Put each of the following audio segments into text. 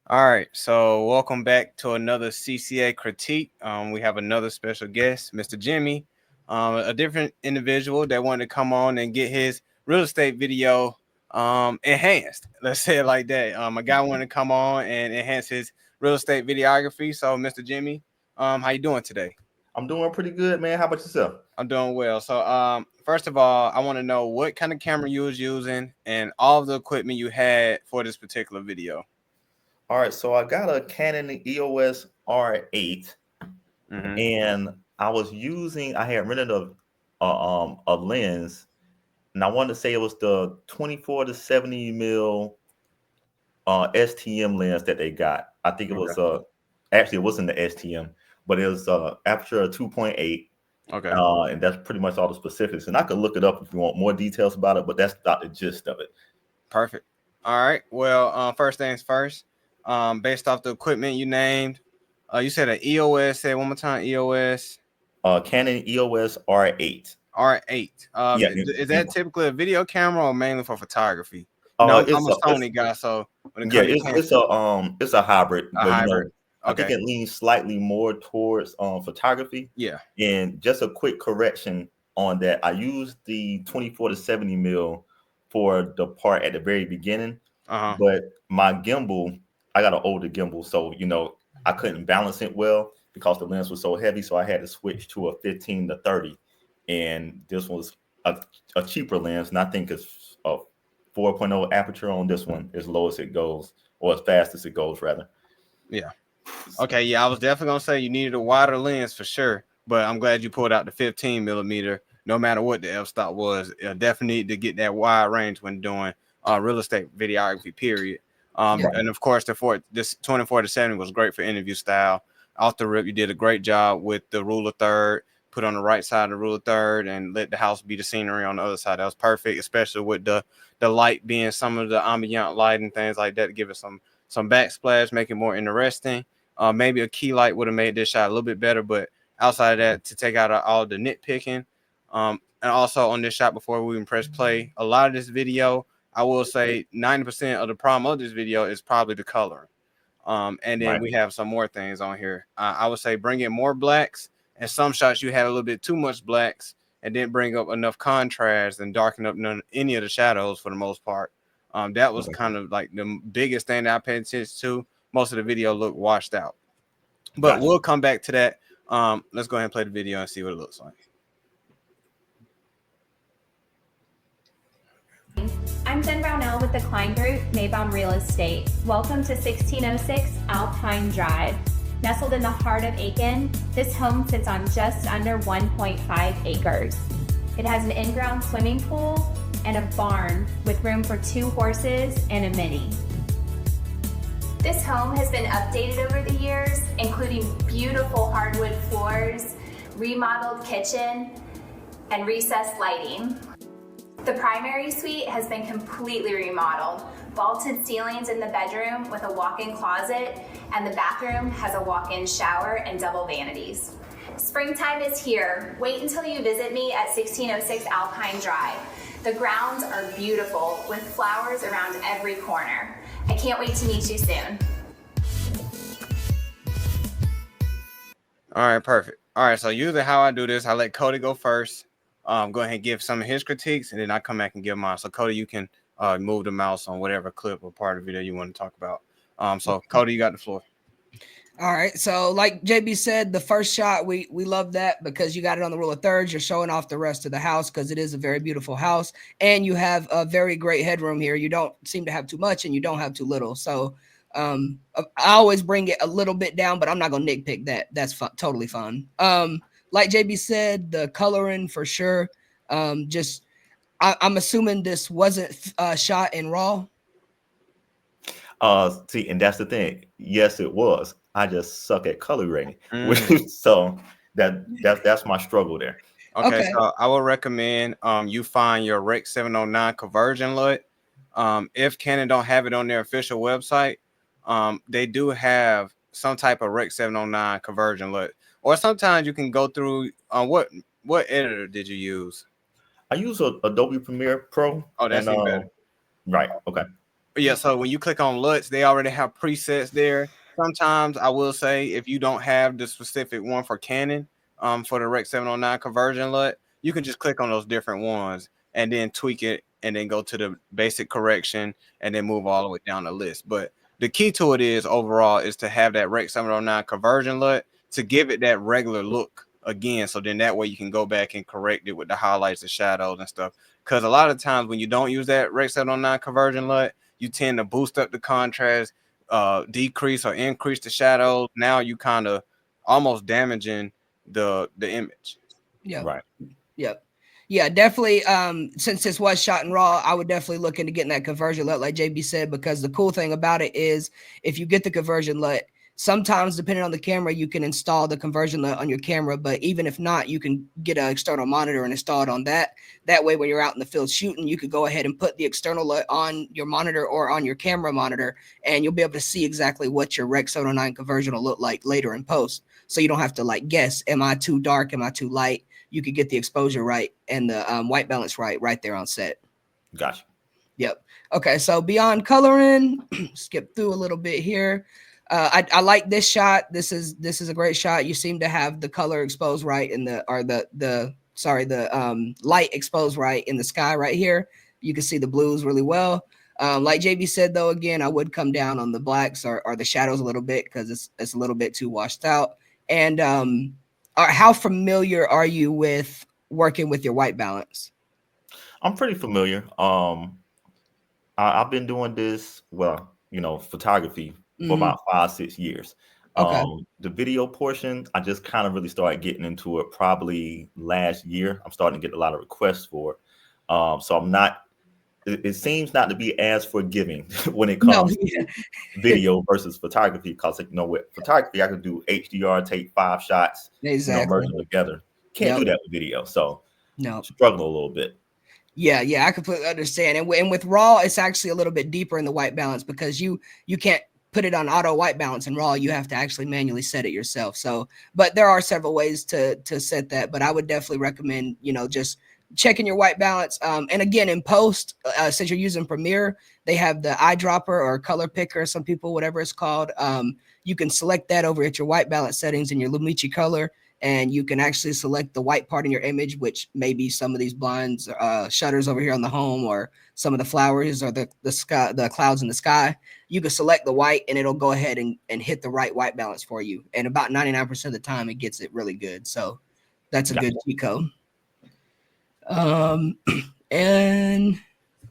All right, so welcome back to another CCA critique. We have another special guest, Mr. Jimmie, a different individual that wanted to come on and get his real estate video enhanced. Let's say it like that. A guy wanted to come on and enhance his real estate videography. So, Mr. Jimmie, how you doing today? I'm doing pretty good, man. How about yourself? I'm doing well. So, first of all, I want to know what kind of camera you was using and all of the equipment you had for this particular video. All right, so I got a Canon EOS R8, Mm-hmm. and I had rented a lens, and I wanted to say it was the 24 to 70 mil STM lens that they got. I think it Okay. was actually it wasn't the STM, but it was aperture 2.8. Okay. And that's pretty much all the specifics. And I could look it up if you want more details about it, but that's about the gist of it. Perfect. All right. Well, first things first. Based off the equipment you named, you said an EOS. Say it one more time. EOS Canon EOS R8. R8. Yeah, Is that typically a video camera or mainly for photography? You know, I'm it's a Sony guy, so when it comes to it's a hybrid, a but hybrid. I think Okay. it leans slightly more towards photography. Yeah. And just a quick correction on that, I used the 24 to 70 mil for the part at the very beginning, Uh huh. but my gimbal, I got an older gimbal, so I couldn't balance it well because the lens was so heavy, so I had to switch to a 15 to 30, and this was a cheaper lens, and I think it's a 4.0 aperture on this one, as low as it goes, or as fast as it goes, rather. Yeah. Okay. Yeah, I was definitely gonna say you needed a wider lens for sure, but I'm glad you pulled out the 15 millimeter. No matter what the f-stop was, definitely need to get that wide range when doing real estate videography. Period. Yeah. And of course, this 24 to 70 was great for interview style. Off the rip, you did a great job with the rule of third. Put on the right side of the rule of third, and let the house be the scenery on the other side. That was perfect, especially with the light being some of the ambient light and things like that to give it some backsplash, make it more interesting. Maybe a key light would have made this shot a little bit better, but outside of that, to take out all the nitpicking, and also on this shot before we even press play, a lot of this video, I will say 90% of the problem of this video is probably the coloring. And then Right. we have some more things on here. I would say bring in more blacks, and some shots you had a little bit too much blacks, and didn't bring up enough contrast and darken up any of the shadows for the most part. That was Okay. kind of like the biggest thing that I paid attention to. Most of the video looked washed out, but Gotcha. we'll come back to that. Let's go ahead and play the video and see what it looks like. I'm Jen Brownell with the Klein Group, Maybaum Real Estate. Welcome to 1606 Alpine Drive. Nestled in the heart of Aiken, this home sits on just under 1.5 acres. It has an in-ground swimming pool and a barn with room for 2 horses and a mini. This home has been updated over the years, including beautiful hardwood floors, remodeled kitchen, and recessed lighting. The primary suite has been completely remodeled, vaulted ceilings in the bedroom with a walk-in closet, and the bathroom has a walk-in shower and double vanities. Springtime is here. Wait until you visit me at 1606 Alpine Drive. The grounds are beautiful with flowers around every corner. I can't wait to meet you soon. All right, perfect. All right, so usually how I do this, I let Cody go first. Go ahead and give some of his critiques, and then I come back and give mine. So Cody, you can move the mouse on whatever clip or part of the video you want to talk about. So Cody, you got the floor. All right. So like JB said, the first shot, we love that because you got it on the rule of thirds. You're showing off the rest of the house because it is a very beautiful house. And you have a very great headroom here. You don't seem to have too much and you don't have too little. So I always bring it a little bit down, but I'm not going to nitpick that. That's totally fun. Like JB said, the coloring for sure. I'm assuming this wasn't shot in RAW. See, and that's the thing. Yes, it was. I just suck at color grading, Mm. so that's my struggle there. Okay, Okay. so I would recommend you find your Rec 709 conversion LUT. If Canon don't have it on their official website, they do have some type of Rec 709 conversion LUT. Or sometimes you can go through what editor did you use? I use Adobe Premiere Pro, Oh, that's and even better. right, okay, Yeah, so when you click on LUTs, they already have presets there. Sometimes I will say if you don't have the specific one for Canon, for the Rec 709 conversion LUT, you can just click on those different ones and then tweak it and then go to the basic correction and then move all the way down the list. But the key to it is overall is to have that Rec 709 conversion LUT to give it that regular look again. So then that way you can go back and correct it with the highlights, the shadows and stuff. Because a lot of times when you don't use that Rec 709 conversion LUT, you tend to boost up the contrast, decrease or increase the shadows. Now you kind of almost damaging the image. Yeah. Right. Yep. Yeah, definitely. Since this was shot in RAW, I would definitely look into getting that conversion LUT, like JB said, because the cool thing about it is if you get the conversion LUT, sometimes depending on the camera, you can install the conversion LUT on your camera. But even if not, you can get an external monitor and install it on that. That way, when you're out in the field shooting, you could go ahead and put the external LUT on your monitor or on your camera monitor, and you'll be able to see exactly what your Rec 709 conversion will look like later in post. So you don't have to like guess, am I too dark? Am I too light? You could get the exposure right and the white balance right there on set. Gotcha. Yep. Okay, so beyond coloring, skip through a little bit here. I like this shot. This is a great shot. You seem to have the color exposed right in the light exposed right in the sky right here. You can see the blues really well. Like JB said, though, again, I would come down on the blacks or the shadows a little bit because it's a little bit too washed out. And how familiar are you with working with your white balance? I'm pretty familiar. I've been doing this, well, photography for about 5-6 years. Okay. The video portion, I just kind of really started getting into it probably last year. I'm starting to get a lot of requests for it. So I'm not, it seems not to be as forgiving when it comes to video versus photography. Because with photography, I could do HDR, take 5 shots, Exactly. merge them together. Can't do that with video. So no, struggle a little bit. Yeah, I completely understand. And with RAW, it's actually a little bit deeper in the white balance because you can't put it on auto white balance in RAW. You have to actually manually set it yourself. So, but there are several ways to set that. But I would definitely recommend, just checking your white balance. And again, in post, since you're using Premiere, they have the eyedropper or color picker, some people, whatever it's called. You can select that over at your white balance settings in your Lumici color. And you can actually select the white part in your image, which may be some of these blinds, shutters over here on the home, or some of the flowers or the sky, the clouds in the sky. You can select the white and it'll go ahead and hit the right white balance for you. And about 99% of the time, it gets it really good. So that's a good cheat code. And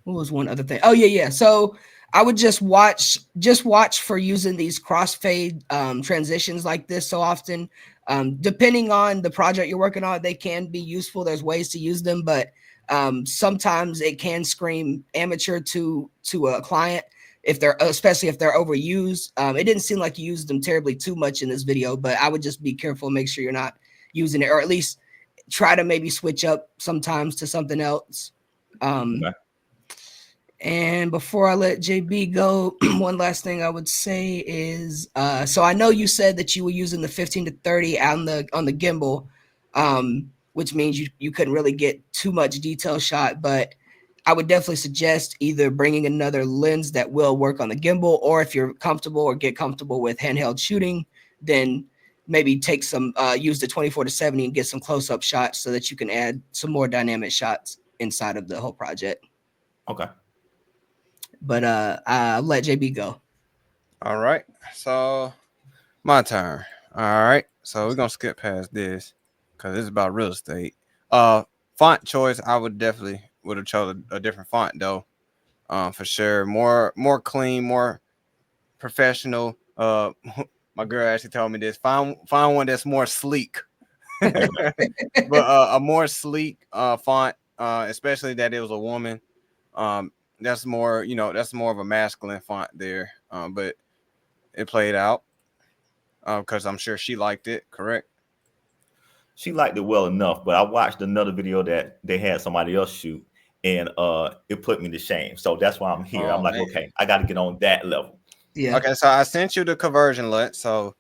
what was one other thing? Oh, yeah. So I would just watch for using these crossfade transitions like this so often. Depending on the project you're working on, they can be useful. There's ways to use them, but sometimes it can scream amateur to a client especially if they're overused. It didn't seem like you used them terribly too much in this video, but I would just be careful, make sure you're not using it, or at least try to maybe switch up sometimes to something else. Okay. And before I let JB go, one last thing I would say is, so I know you said that you were using the 15 to 30 on the gimbal, which means you couldn't really get too much detail shot, but I would definitely suggest either bringing another lens that will work on the gimbal, or if you're comfortable or get comfortable with handheld shooting, then maybe take some, use the 24 to 70 and get some close-up shots so that you can add some more dynamic shots inside of the whole project. Okay. But I'll let JB go. All right. So my turn. All right. So we're gonna skip past this because it's about real estate. Font choice, I would have chosen a different font though. For sure. More clean, more professional. My girl actually told me this. Find one that's more sleek. But a more sleek font, especially that it was a woman. That's more, that's more of a masculine font there. But it played out because I'm sure she liked it. Correct? She liked it well enough, but I watched another video that they had somebody else shoot, and it put me to shame. So that's why I'm here. I'm like, okay, I got to get on that level. Yeah. Okay, so I sent you the conversion LUT. So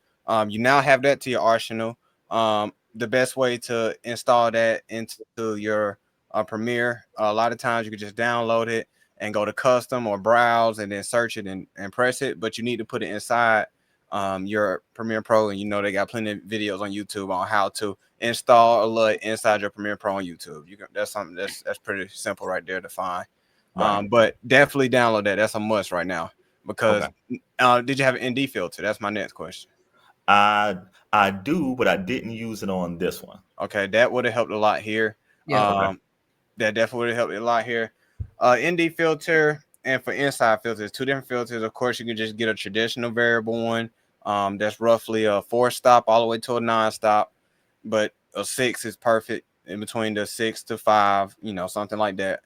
you now have that to your arsenal. The best way to install that into your Premiere, a lot of times you can just download it. and go to custom or browse and then search it and press it. But you need to put it inside your Premiere Pro, and you know they got plenty of videos on YouTube on how to install a LUT inside your Premiere Pro on YouTube. You can, that's something that's pretty simple right there to find. Right. But definitely download that. That's a must right now because did you have an ND filter? That's my next question. I do, but I didn't use it on this one. Okay, that would have helped a lot here. Yeah. That definitely would have helped a lot here. ND filter and for inside filters, two different filters. Of course, you can just get a traditional variable one. That's roughly a 4-stop all the way to a 9-stop, but a 6 is perfect in between the 6 to 5, you know, something like that.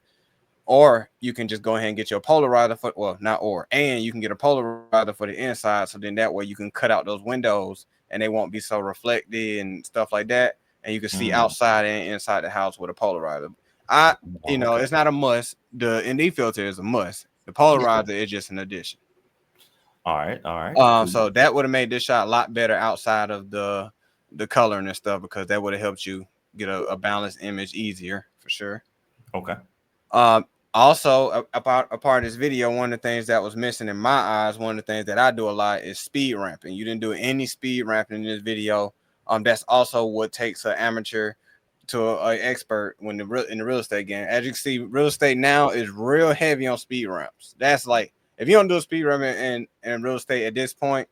Or you can just go ahead and get your polarizer for, well, not or, and you can get a polarizer for the inside. So then that way you can cut out those windows and they won't be so reflected and stuff like that. And you can see outside and inside the house with a polarizer. You know, it's not a must. The ND filter is a must. The polarizer is just an addition. All right. So that would have made this shot a lot better outside of the coloring and stuff, because that would have helped you get a balanced image easier for sure. Okay. Also, a part of this video, one of the things that was missing in my eyes, one of the things that I do a lot is speed ramping. You didn't do any speed ramping in this video. That's also what takes an amateur to an expert when in the real estate game. As you can see, real estate now is real heavy on speed ramps. That's like, if you don't do a speed ramp in real estate at this point,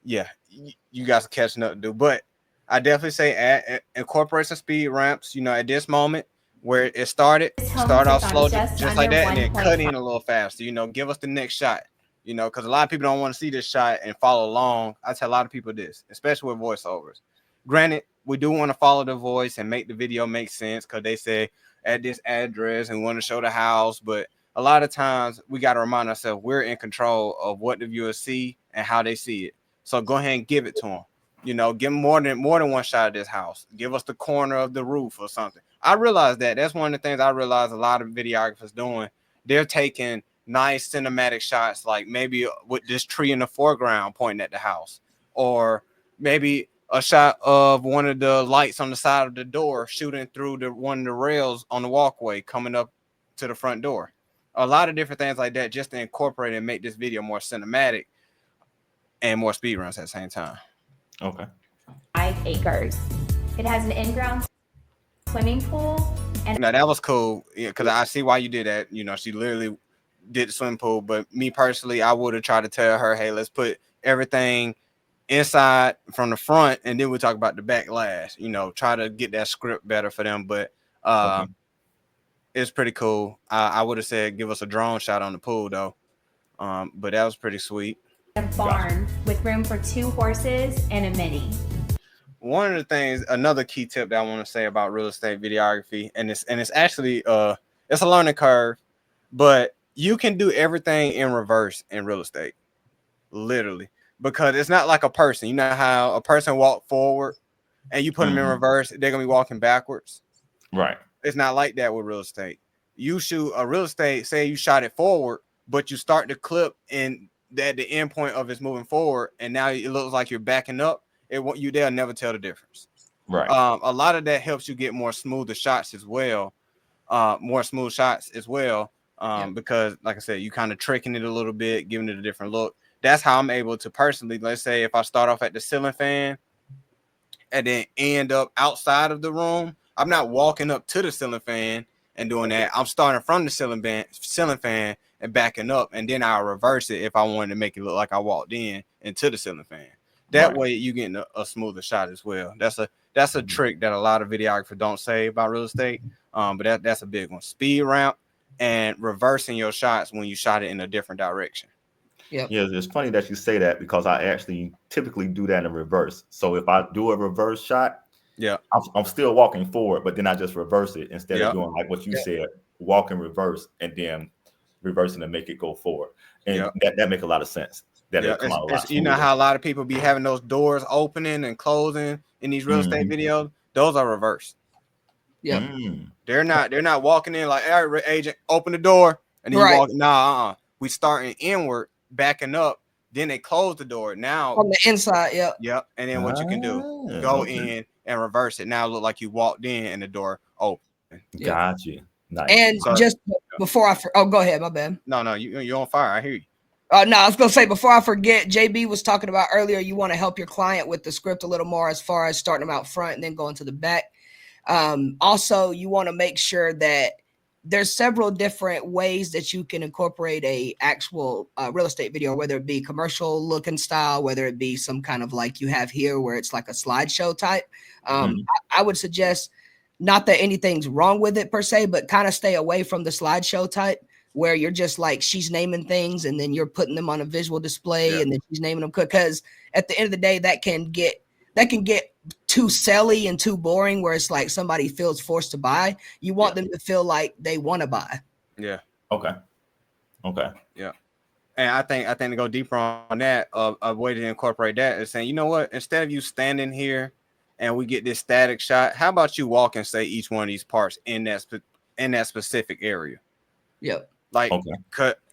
yeah, you guys are catching up to do. But I definitely say incorporate some speed ramps, you know, at this moment where it started, start off slow, just like that, and then cut in a little faster. You know, give us the next shot. You know, because a lot of people don't want to see this shot and follow along. I tell a lot of people this, especially with voiceovers. Granted, we do want to follow the voice and make the video make sense because they say at this address and want to show the house. But a lot of times we got to remind ourselves we're in control of what the viewers see and how they see it. So go ahead and give it to them. You know, give them more than one shot of this house. Give us the corner of the roof or something. I realize that's one of the things I realize a lot of videographers doing. They're taking nice cinematic shots, like maybe with this tree in the foreground pointing at the house, or maybe a shot of one of the lights on the side of the door shooting through one of the rails on the walkway coming up to the front door. A lot of different things like that just to incorporate and make this video more cinematic and more speed runs at the same time. Okay. 5 acres. It has an in-ground swimming pool. And now that was cool, because I see why you did that. You know, she literally did the swimming pool, but me personally, I would have tried to tell her, hey, let's put everything inside from the front, and then we'll talk about the back last. You know, try to get that script better for them, but it's pretty cool. I would have said give us a drone shot on the pool though, but that was pretty sweet. A barn with room for 2 horses and a mini. One of the things, another key tip that I want to say about real estate videography, and it's actually it's a learning curve, but you can do everything in reverse in real estate, literally, because it's not like a person. You know how a person walk forward and you put them in reverse, they're gonna be walking backwards. Right. It's not like that with real estate. You shoot a real estate, say you shot it forward, but you start the clip and at the end point of it's moving forward, and now it looks like you're backing up. They'll never tell the difference. Right. A lot of that helps you get more smoother shots as well, because like I said, you kind of tricking it a little bit, giving it a different look. That's how I'm able to personally, let's say if I start off at the ceiling fan and then end up outside of the room, I'm not walking up to the ceiling fan and doing that. I'm starting from the ceiling fan and backing up, and then I'll reverse it if I wanted to make it look like I walked into the ceiling fan. That way you getting a smoother shot as well. That's a trick that a lot of videographers don't say about real estate. But that's a big one. Speed ramp and reversing your shots when you shot it in a different direction. Yeah, it's funny that you say that because I actually typically do that in reverse. So if I do a reverse shot, I'm still walking forward, but then I just reverse it instead of doing like what you said, walk in reverse and then reversing to make it go forward. And that make a lot of sense. You know how a lot of people be having those doors opening and closing in these real estate videos? Those are reversed. They're not walking in like, all right, agent, open the door, and then you walk. We starting inward, backing up, then they close the door. Now on the inside, and then what you can do, go in and reverse it. Now it look like you walked in and the door open. Got you. Nice. And before go ahead, my bad. No, you're on fire. I hear you. No, I was gonna say before I forget, JB was talking about earlier. You want to help your client with the script a little more, as far as starting them out front and then going to the back. Also, you want to make sure that there's several different ways that you can incorporate a actual real estate video, whether it be commercial looking style, whether it be some kind of like you have here where it's like a slideshow type. I would suggest, not that anything's wrong with it per se, but kind of stay away from the slideshow type where you're just like, she's naming things and then you're putting them on a visual display and then she's naming them, because at the end of the day, that can get too selly and too boring where it's like somebody feels forced to buy. You want them to feel like they want to buy. Yeah. Okay. Yeah. And I think to go deeper on that, a way to incorporate that is saying, you know what, instead of you standing here and we get this static shot, how about you walk and say each one of these parts in that specific area? Yep. Like,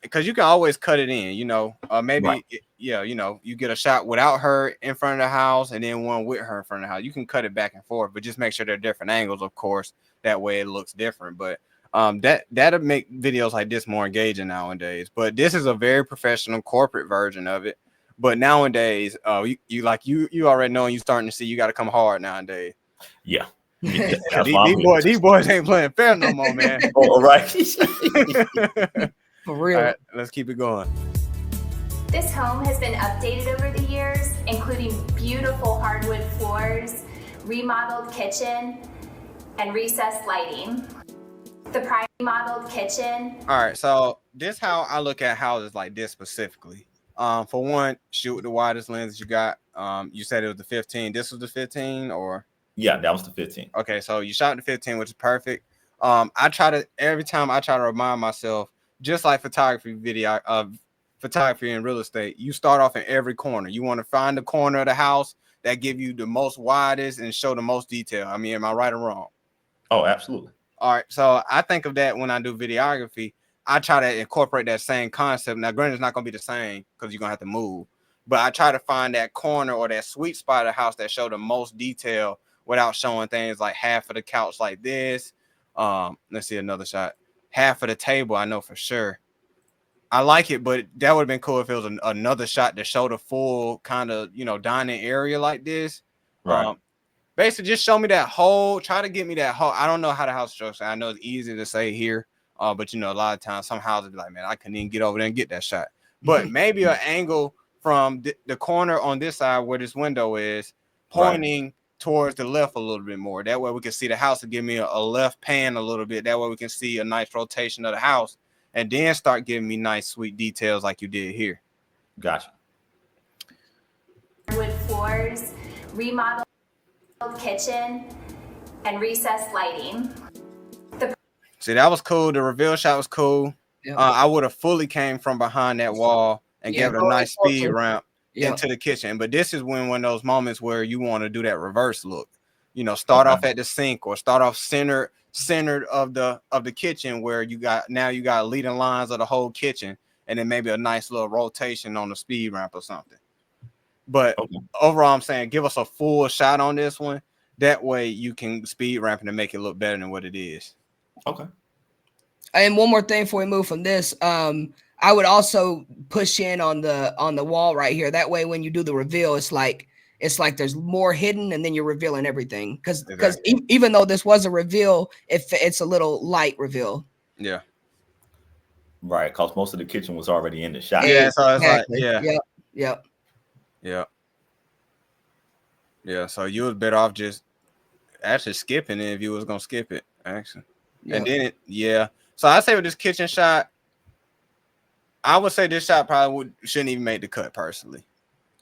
because you can always cut it in, maybe, you get a shot without her in front of the house and then one with her in front of the house. You can cut it back and forth, but just make sure they're different angles, of course. That way it looks different. But that'll make videos like this more engaging nowadays. But this is a very professional corporate version of it. But nowadays, you already know, and you starting to see you got to come hard nowadays. Yeah. These boys ain't playing fair no more, man. All right. For real. All right, let's keep it going. This home has been updated over the years, including beautiful hardwood floors, remodeled kitchen, and recessed lighting. The remodeled kitchen. All right, so this how I look at houses like this specifically. For one, shoot with the widest lens you got. You said it was the 15. This was the 15, or? Yeah, that was the 15. Okay, so you shot the 15, which is perfect. Every time I try to remind myself, just like photography and real estate, you start off in every corner. You want to find the corner of the house that give you the most widest and show the most detail. I mean, am I right or wrong? Oh, absolutely. All right, so I think of that when I do videography. I try to incorporate that same concept. Now, granted, it's not going to be the same because you're going to have to move, but I try to find that corner or that sweet spot of the house that show the most detail without showing things like half of the couch like this. Let's see another shot. Half of the table, I know for sure. I like it, but that would have been cool if it was another shot to show the full kind of, dining area like this. Right. Basically, just show me that whole, try to get me that whole. I don't know how the house structure. I know it's easy to say here, but, a lot of times some houses be like, man, I couldn't even get over there and get that shot. But maybe an angle from the corner on this side where this window is pointing towards the left a little bit more. That way we can see the house and give me a left pan a little bit. That way we can see a nice rotation of the house and then start giving me nice, sweet details like you did here. Gotcha. Wood floors, remodeled kitchen, and recessed lighting. See, that was cool. The reveal shot was cool. Yeah. I would have fully came from behind that wall and gave it a nice speed ramp into the kitchen. But this is one of those moments where you want to do that reverse look. Start off at the sink or start off centered of the kitchen where you got leading lines of the whole kitchen, and then maybe a nice little rotation on the speed ramp or something. But overall, I'm saying give us a full shot on this one. That way you can speed ramp it and make it look better than what it is. Okay. And one more thing before we move from this, I would also push in on the wall right here. That way, when you do the reveal, it's like there's more hidden, and then you're revealing everything. Because even though this was a reveal, it's a little light reveal. Yeah. Right, because most of the kitchen was already in the shot. Yeah, so it's like, yeah. So you was better off just actually skipping it if you was gonna skip it, actually. Yep. And then So I say with this kitchen shot, I would say this shot probably shouldn't even make the cut personally.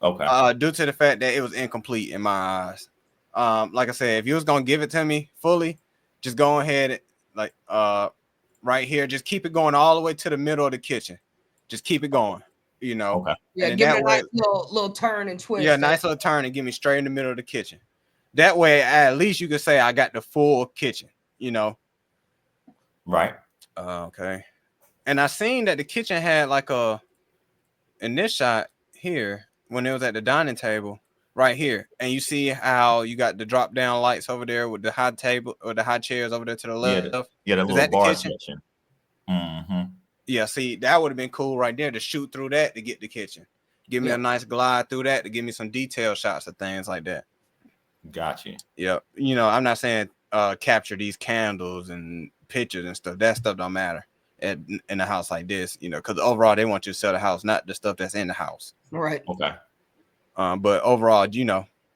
Okay. Due to the fact that it was incomplete in my eyes. Like I said, if you was gonna give it to me fully, just go ahead right here. Just keep it going all the way to the middle of the kitchen. Just keep it going. Okay. Yeah, give it a nice little turn and twist. Yeah, nice little turn and give me straight in the middle of the kitchen. That way, at least you could say I got the full kitchen. Right. Okay. And I seen that the kitchen had in this shot here, when it was at the dining table right here, and you see how you got the drop down lights over there with the high table or the high chairs over there to the left. Yeah, the little bar section. Mm-hmm. Yeah, see, that would have been cool right there to shoot through that to get the kitchen. Give me a nice glide through that to give me some detail shots of things like that. Gotcha. Yeah, I'm not saying capture these candles and pictures and stuff. That stuff don't matter in a house like this, because overall they want you to sell the house, not the stuff that's in the house. Right. Okay. But overall,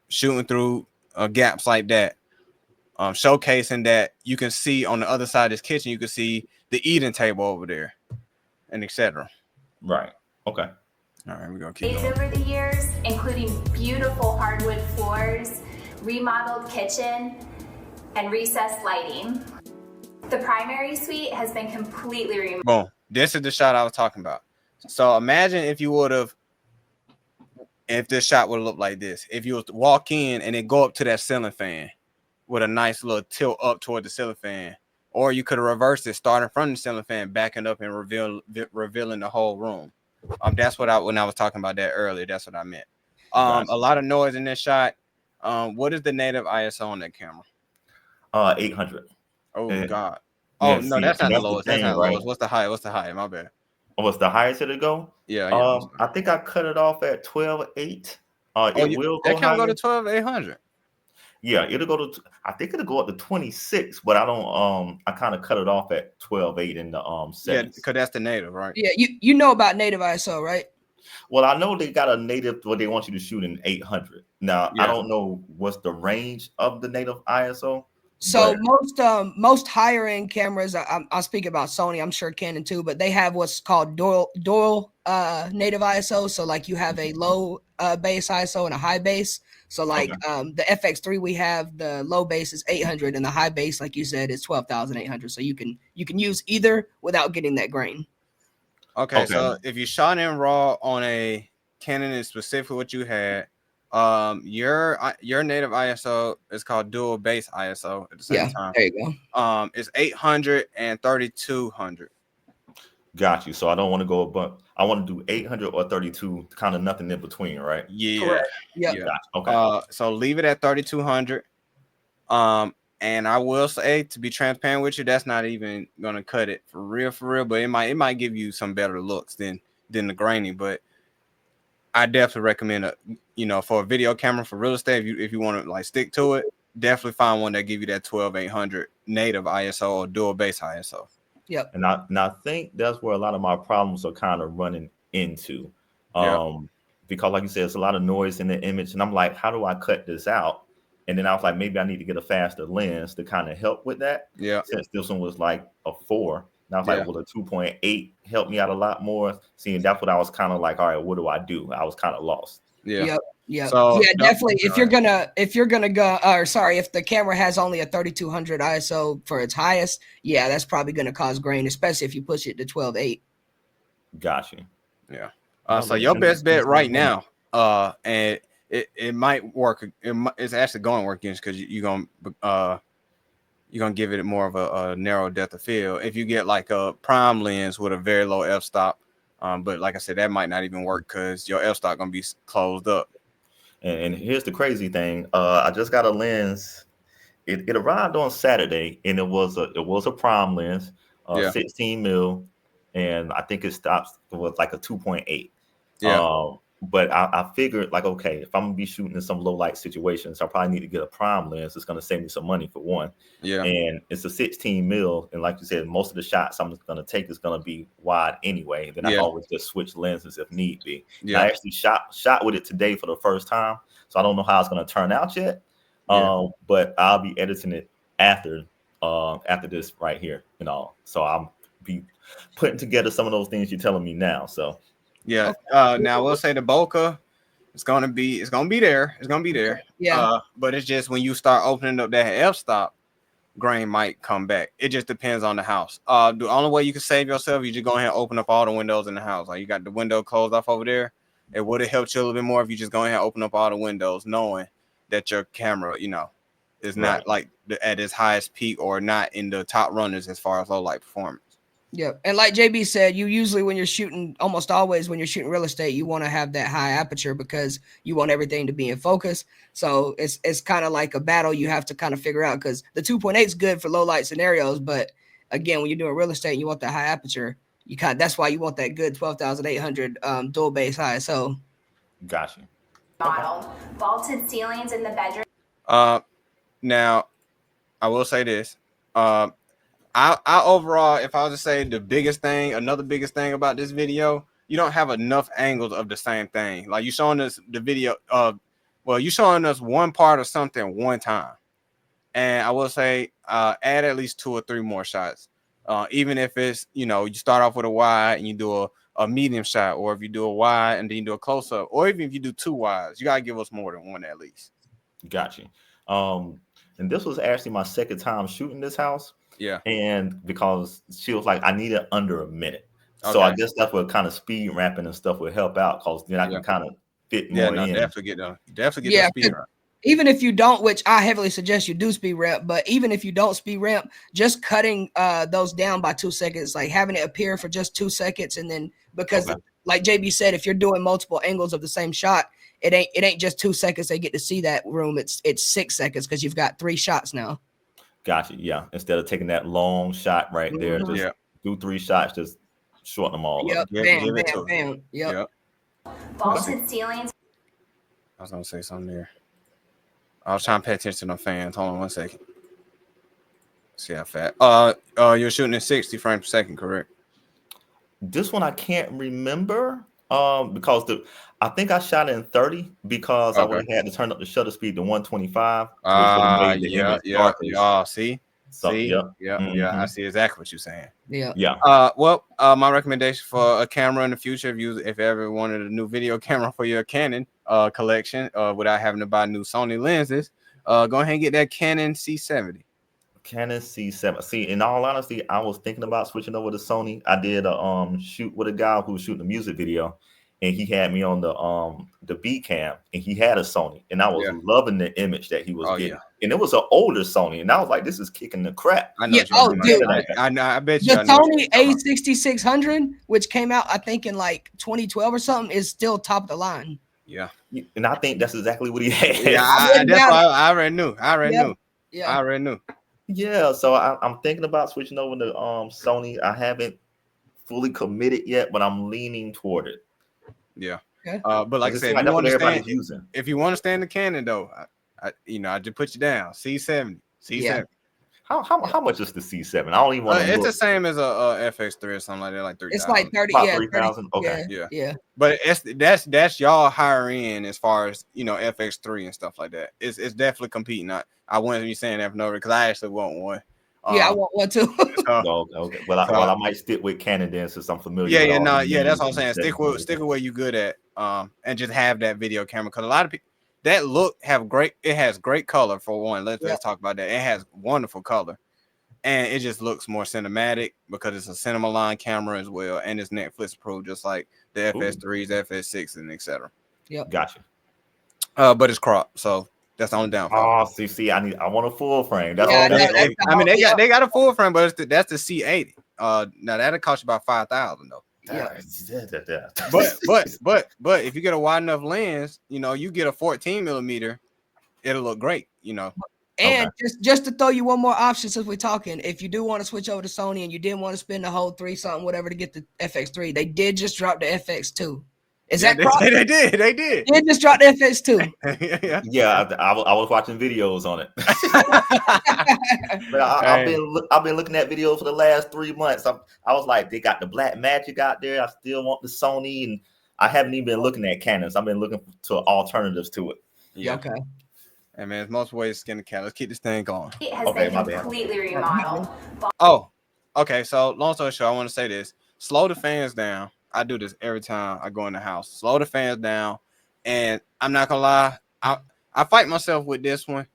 shooting through gaps like that, showcasing that you can see on the other side of this kitchen, you can see the eating table over there, and etc. Right. Okay. All right, we're gonna keep going. Over the years, including beautiful hardwood floors, remodeled kitchen, and recessed lighting. The primary suite has been completely remodeled. Boom. This is the shot I was talking about. So imagine if this shot would have looked like this. If you was to walk in and then go up to that ceiling fan with a nice little tilt up toward the ceiling fan, or you could have reversed it, starting from the ceiling fan, backing up and revealing the whole room. That's when I was talking about that earlier. That's what I meant. Gotcha. A lot of noise in this shot. What is the native ISO on that camera? 800. Oh God. Yeah, Oh no, that's not the lowest. That's not the right? lowest. What's the high? What's the high? My bad. What's the highest it'll go? Yeah. I think I cut it off at 12.8. It will go that can higher. go to 12,800. Yeah, it'll go to. I think it'll go up to 26, but I don't. I kind of cut it off at 12.8 in the settings. Yeah, because that's the native, right? Yeah, you know about native ISO, right? Well, I know they got a native where they want you to shoot in 800. Now, I don't know what's the range of the native ISO. So most higher end cameras, I'll speak about Sony. I'm sure Canon too, but they have what's called dual native ISO. So like you have a low base ISO and a high base. So like the FX3 we have, the low base is 800 and the high base, like you said, is 12,800. So you can use either without getting that grain. Okay, so if you shot in RAW on a Canon, is specifically what you had. Your native ISO is called dual base ISO at the same time. There you go. It's 800 and 3200. Got you. So I don't want to go, but I want to do 800 or 32, kind of nothing in between, right? Yeah. Correct. Yeah. Gotcha. Okay. So leave it at 3200. And I will say, to be transparent with you, that's not even gonna cut it for real. But it might give you some better looks than the graining. But I definitely recommend for a video camera for real estate, if you want to like stick to it, definitely find one that give you that 12,800 native ISO or dual base ISO. Yep. And I think that's where a lot of my problems are kind of running into. Because like you said, it's a lot of noise in the image, and I'm like, how do I cut this out? And then I was like, maybe I need to get a faster lens to kind of help with that. Yeah. Since this one was like a 4. And I was like, well, a 2.8 helped me out a lot more. Seeing that's what I was kind of like, all right, what do I do? I was kind of lost. Yeah. Yep. So definitely. If you're gonna go, if the camera has only a 3200 ISO for its highest, that's probably gonna cause grain, especially if you push it to 12.8. Gotcha. Yeah. So your best bet right now, and it might work. It's actually going to work against, because you're gonna give it more of a narrow depth of field if you get like a prime lens with a very low f-stop. But like I said, that might not even work because your f-stop gonna be closed up. And here's the crazy thing. I just got a lens. It arrived on Saturday, and it was a prime lens, 16 mil, and I think it was like a 2.8. But I figured, like, okay, if I'm gonna be shooting in some low light situations, I probably need to get a prime lens. It's gonna save me some money for one. Yeah. And it's a 16 mil, and like you said, most of the shots I'm gonna take is gonna be wide anyway. Then I can always just switch lenses if need be. Yeah. I actually shot with it today for the first time, so I don't know how it's gonna turn out yet. But I'll be editing it after this right here, So I'll be putting together some of those things you're telling me now. So. Yeah. Now we'll say the bokeh, it's gonna be there. Yeah. But it's just when you start opening up that f-stop, grain might come back. It just depends on the house. The only way you can save yourself, you just go ahead and open up all the windows in the house. Like you got the window closed off over there. It would have helped you a little bit more if you just go ahead and open up all the windows, knowing that your camera, is not like at its highest peak or not in the top runners as far as low light performance. Yeah, and like JB said, you usually when you're shooting, almost always when you're shooting real estate, you want to have that high aperture because you want everything to be in focus. So it's kind of like a battle you have to kind of figure out, because the 2.8 is good for low light scenarios, but again, when you're doing real estate, you want that high aperture. That's why you want that good 12,800 dual base ISO. Gotcha. Modeled. Vaulted ceilings in the bedroom. Now I will say this. I overall, if I was to say another biggest thing about this video, you don't have enough angles of the same thing. Like you showing us the video you showing us one part of something one time. And I will say add at least 2 or 3 more shots. Even if it's, you start off with a wide and you do a medium shot, or if you do a wide and then you do a close up, or even if you do 2 wides, you gotta give us more than one at least. Gotcha. And this was actually my second time shooting this house. Yeah. And because she was like, I need it under a minute. So I guess that's what kind of speed ramping and stuff would help out, because then I can kind of fit more in. Definitely get the speed ramp. Even if you don't, which I heavily suggest you do speed ramp, but even if you don't speed ramp, just cutting those down by 2 seconds, like having it appear for just 2 seconds, and then because like JB said, if you're doing multiple angles of the same shot, it ain't just 2 seconds they get to see that room. It's 6 seconds because you've got 3 shots now. Gotcha. Yeah. Instead of taking that long shot right there, just do 3 shots, just shorten them all up. Bam, bam, bam. Yep. Vaulted ceilings. I was gonna say something there. I was trying to pay attention to the fans. Hold on 1 second. See how fast. You're shooting at 60 frames per second, correct? This one I can't remember. Because I think I shot it in 30 because I would have had to turn up the shutter speed to 125. See. So, I see exactly what you're saying. Yeah. My recommendation for a camera in the future, if you ever wanted a new video camera for your Canon collection, without having to buy new Sony lenses, go ahead and get that Canon C70. Canon C7. See, in all honesty, I was thinking about switching over to Sony. I did a shoot with a guy who was shooting a music video, and he had me on the B cam, and he had a Sony, and I was loving the image that he was getting. And it was an older Sony, and I was like, "This is kicking the crap." I know. Dude, I bet you. The Sony A6600, which came out, I think, in like 2012 or something, is still top of the line. Yeah, and I think that's exactly what he had. Yeah, that's why I already knew. I already knew. Yeah, so I'm thinking about switching over to Sony. I haven't fully committed yet, but I'm leaning toward it. Yeah. Okay. But like I said, if you want to stay in the Canon though, I just put you down. C70. How much is the C7? I don't even want to it's the same as a FX3 or something like that, like 3,000. It's like 30. About 3,000. Okay. Yeah. But that's y'all higher end as far as FX3 and stuff like that. It's definitely competing. I wouldn't be saying that for no reason, because I actually want one. I want one too. Okay. Well, I might stick with Canon then, since I'm familiar. That's what I'm saying. Stick with what you're good at, and just have that video camera, because a lot of people that look has great color for one. Let's talk about that. It has wonderful color, and it just looks more cinematic because it's a cinema line camera as well, and it's Netflix approved, just like the FS3s, FS6, and etc. Yep. Gotcha. But it's cropped, so that's the only downfall. Oh, see, I want a full frame. That's they got a full frame, but that's the C80. Now that'll cost you about $5,000 though. Yeah. But if you get a wide enough lens, you get a 14 millimeter, it'll look great. And just to throw you one more option, since we're talking, if you do want to switch over to Sony and you didn't want to spend the whole 3 something whatever to get the FX3, they did just drop the FX2. Is that they did? They did. They just dropped the FX2. Yeah, I was watching videos on it. But I've been looking at videos for the last 3 months. I was like, they got the Black Magic out there. I still want the Sony, and I haven't even been looking at Canons. I've been looking to alternatives to it. Yeah. Okay. Hey man, there's multiple ways to skin the cat. Let's keep this thing going. It has been completely remodeled. Oh, okay. So long story short, I want to say this: slow the fans down. I do this every time I go in the house. Slow the fans down, and I'm not gonna lie, I fight myself with this one.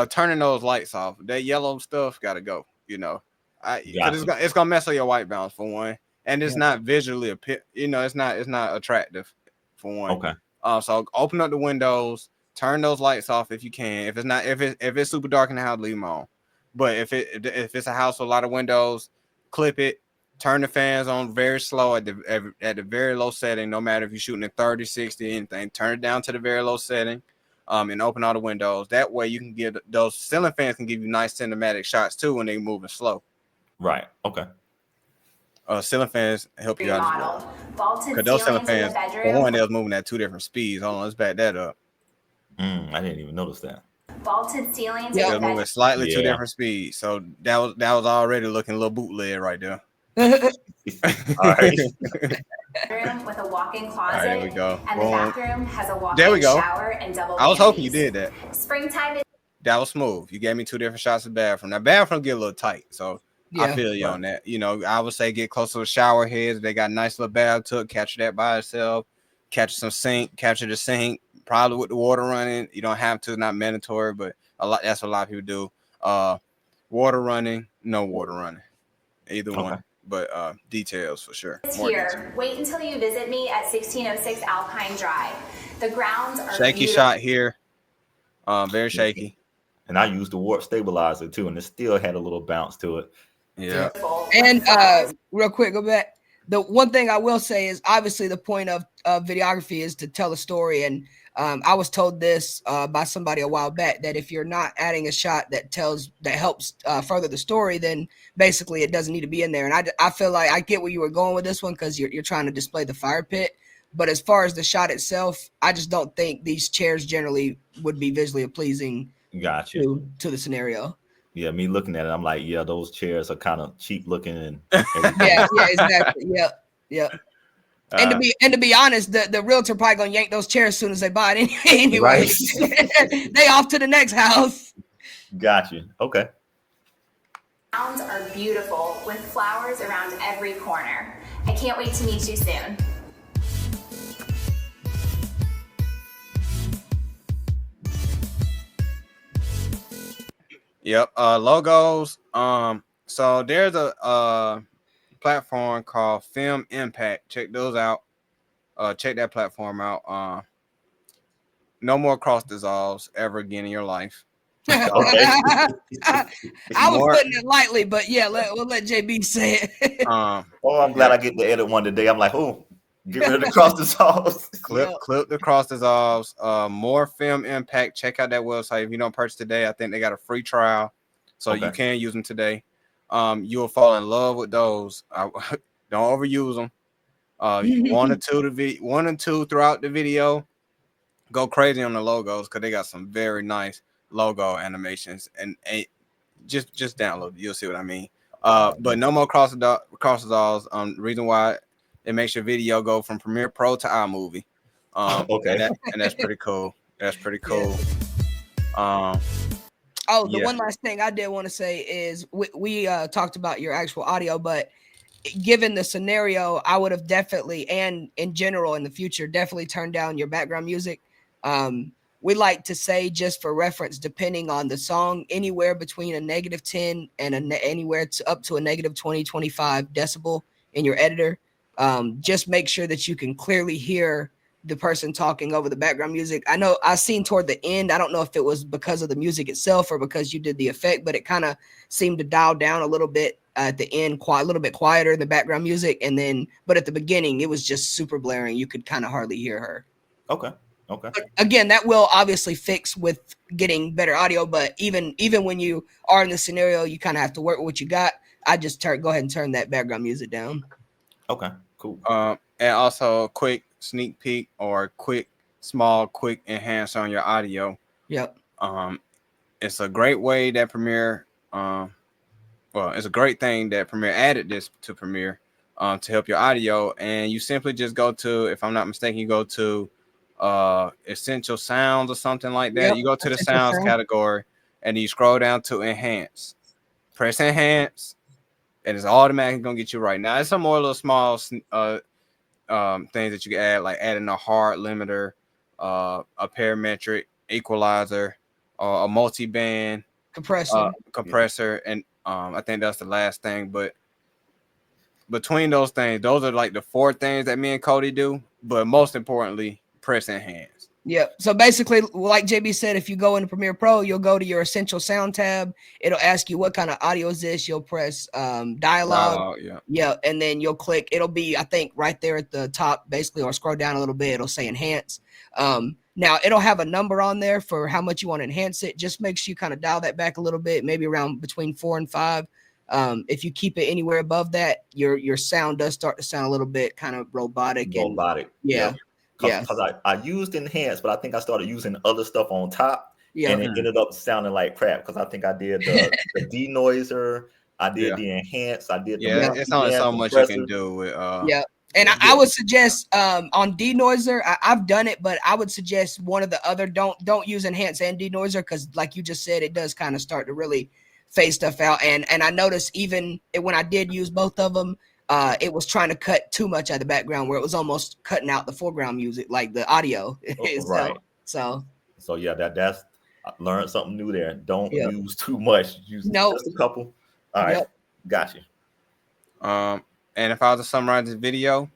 Turning those lights off. That yellow stuff gotta go. It's gonna mess up your white balance for one, and it's not visually it's not attractive for one. Okay. So open up the windows, turn those lights off if you can. If it's super dark in the house, leave them on. But if it's a house with a lot of windows, clip it. Turn the fans on very slow at the very low setting. No matter if you're shooting at 30, 60, anything, turn it down to the very low setting, and open all the windows. That way you can get those ceiling fans can give you nice cinematic shots too when they're moving slow. Right. Okay. Ceiling fans help you out as well. Remodeled. Vaulted Because those ceiling ceilings in the fans, for bedroom. one, they was moving at 2 different speeds. Hold on, let's back that up. I didn't even notice that. Vaulted ceilings They in was the moving bedroom. slightly 2 Yeah. different speeds. So that was already looking a little bootleg right there. All right. With a walk-in closet. All right, there we go. And Boom. the bathroom has a walk-in There we go. shower and double I was hoping you vanities. did that. Springtime is That was smooth. You gave me 2 different shots of bathroom. Now bathroom get a little tight, so I feel you on that. You know, I would say get close to the shower heads. They got a nice little bathtub. Capture that by itself. Capture some sink. Capture the sink. Probably with the water running. You don't have to. Not mandatory, but that's what a lot of people do. Water running. No water running. Either one. But details for sure. More here. Details. Wait until you visit me at 1606 Alpine Drive. The grounds are shaky beautiful. Shot here. Very shaky. And I used the warp stabilizer too, and it still had a little bounce to it. Yeah. And real quick, go back. The one thing I will say is obviously the point of videography is to tell a story. And I was told this by somebody a while back that if you're not adding a shot that helps further the story, then basically it doesn't need to be in there. And I feel like I get where you were going with this one because you're trying to display the fire pit. But as far as the shot itself, I just don't think these chairs generally would be visually pleasing to the scenario. Yeah, me looking at it, I'm like, yeah, those chairs are kind of cheap looking and yeah, exactly. Yeah. And to be honest, the realtor probably gonna yank those chairs as soon as they buy it anyway. Right. They off to the next house. Got you. Okay. Grounds are beautiful with flowers around every corner. I can't wait to meet you soon. Yep. Logos. So there's a platform called Film Impact. Check those out. Check that platform out. No more cross dissolves ever again in your life. I was putting it lightly, but yeah, we'll let JB say it. I'm glad I get to edit one today. I'm like, oh, get rid of the cross dissolves. Clip the cross dissolves. More Film Impact. Check out that website. If you don't purchase today, I think they got a free trial, so you can use them today. You will fall in love with those. Don't overuse them. One or two throughout the video. Go crazy on the logos because they got some very nice logo animations, and just download it. You'll see what I mean. But no more cross dissolves. Reason why it makes your video go from Premiere Pro to iMovie. And that's pretty cool. That's pretty cool. The one last thing I did want to say is we talked about your actual audio, but given the scenario, I would have definitely, and in general in the future, definitely turned down your background music. We like to say, just for reference, depending on the song, anywhere between a -10 and anywhere up to a -20, 25 decibel in your editor. Just make sure that you can clearly hear the person talking over the background music. I know I seen toward the end, I don't know if it was because of the music itself or because you did the effect, but it kind of seemed to dial down a little bit at the end, a little bit quieter, the background music. And then, but at the beginning, it was just super blaring. You could kind of hardly hear her. Okay. But again, that will obviously fix with getting better audio. But even when you are in the scenario, you kind of have to work with what you got. I just go ahead and turn that background music down. Okay, cool. And also a quick sneak peek or quick enhance on your audio. Yep. It's a great way that Premiere, it's a great thing that Premiere added this to Premiere to help your audio. And you simply just go to, if I'm not mistaken, you go to essential sounds or something like that. You go to the sounds category and you scroll down to enhance. Press enhance, and it's automatically gonna get you right. Now, there's some more little small things that you can add, like adding a hard limiter, a parametric equalizer, a multi-band compressor, and I think that's the last thing. But between those things, those are like the 4 things that me and Cody do. But most importantly, press enhance. Yep. So basically, like JB said, if you go into Premiere Pro, you'll go to your essential sound tab. It'll ask you what kind of audio is this. You'll press dialogue. Yeah. And then you'll click. It'll be, I think, right there at the top, basically, or scroll down a little bit. It'll say enhance. Now, it'll have a number on there for how much you want to enhance it. Just make sure you kind of dial that back a little bit, maybe around between 4 and 5. if you keep it anywhere above that, your sound does start to sound a little bit kind of robotic. Yeah. Yeah. Because I used enhanced, but I think I started using other stuff on top, Yeah. and it ended up sounding like crap. Because I think I did the denoiser, I did the enhance, I did the It's only so much you can do with yeah. And I would suggest on denoiser, I've done it, but I would suggest one of the other don't use enhance and denoiser, because like you just said, it does kind of start to really phase stuff out. And I noticed even when I did use both of them, it was trying to cut too much out of the background, where it was almost cutting out the foreground music, like the audio. Right. So yeah, that's I learned something new there. Don't Yep. use too much. Use just a couple. All right. Yep. Got you. And if I was to summarize this video,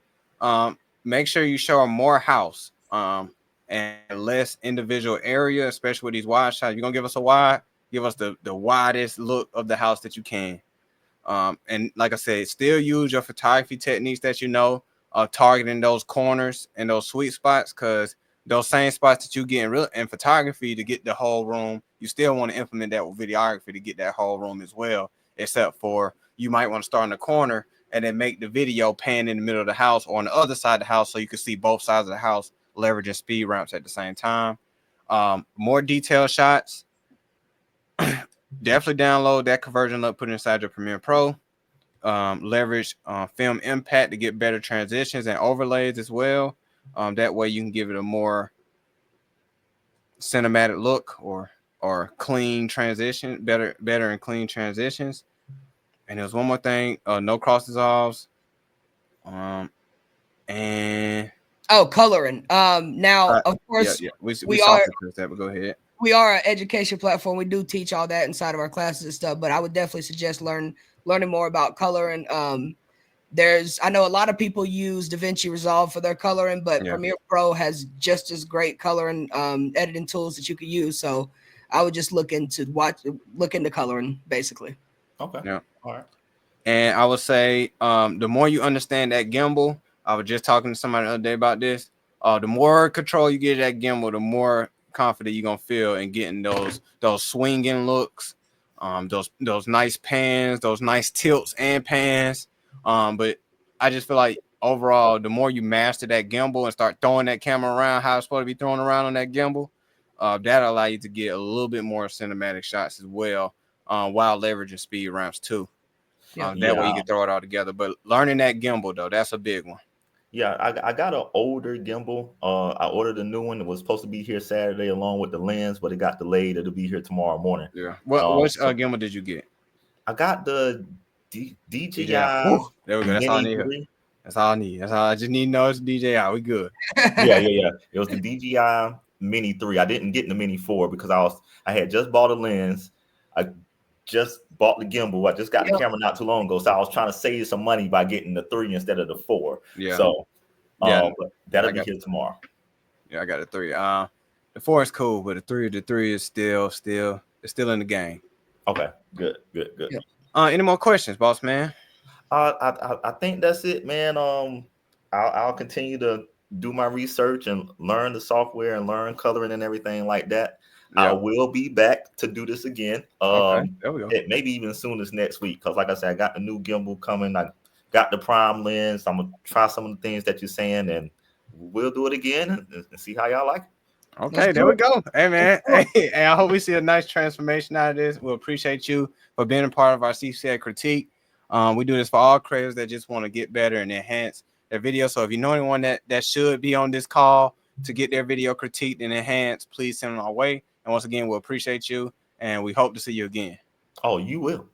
make sure you show more house and less individual area, especially with these wide shots. You're gonna give us a wide, give us the widest look of the house that you can. And like I said, still use your photography techniques that you know, targeting those corners and those sweet spots, because those same spots that you get in photography to get the whole room, you still want to implement that with videography to get that whole room as well, except for you might want to start in the corner and then make the video pan in the middle of the house or on the other side of the house, so you can see both sides of the house, leveraging speed ramps at the same time. More detailed shots. Definitely download that conversion look, put it inside your Premiere Pro. Leverage film impact to get better transitions and overlays as well. That way you can give it a more cinematic look or clean transition, better and clean transitions. And there's one more thing, no cross dissolves. And coloring. Now of course we are that, but go ahead. We are an education platform. We do teach all that inside of our classes and stuff, but I would definitely suggest learning more about coloring. I know a lot of people use DaVinci Resolve for their coloring, but Premiere Pro has just as great coloring editing tools that you could use. So I would just look into coloring basically. Okay. Yeah. All right. And I would say the more you understand that gimbal, I was just talking to somebody the other day about this. The more control you get that gimbal, the more confident you're gonna feel in getting those swinging looks, those nice pans, those nice tilts and pans. But I just feel like overall, the more you master that gimbal and start throwing that camera around how it's supposed to be thrown around on that gimbal, that'll allow you to get a little bit more cinematic shots as well, while leveraging speed ramps too. That way you can throw it all together. But learning that gimbal though, that's a big one. Yeah, I got an older gimbal. I ordered a new one. It was supposed to be here Saturday along with the lens, but it got delayed. It'll be here tomorrow morning. Yeah. Which gimbal did you get? I got the DJI. There we go. That's all I need. That's all I need. That's all I just need to know. It's DJI. We good. Yeah. It was the DJI Mini 3. I didn't get the Mini 4 because I had just bought a lens. I just bought the gimbal. I just got the camera not too long ago, so I was trying to save some money by getting the 3 instead of the 4. Yeah. So, but that'll be here tomorrow. Yeah, I got a 3. The 4 is cool, but the 3 is still in the game. Okay, good. Yeah. Any more questions, boss man? I think that's it, man. I'll continue to do my research and learn the software and learn coloring and everything like that. I will be back to do this again. Okay, there we go. Maybe even soon as next week, because like I said, I got the new gimbal coming. I got the prime lens. I'm gonna try some of the things that you're saying, and we'll do it again and see how y'all like it. Okay, there we go. Hey man, hey, I hope we see a nice transformation out of this. We appreciate you for being a part of our CCA critique. We do this for all creators that just want to get better and enhance their video. So if you know anyone that should be on this call to get their video critiqued and enhanced, please send them our way. And once again, we'll appreciate you, and we hope to see you again. Oh, you will.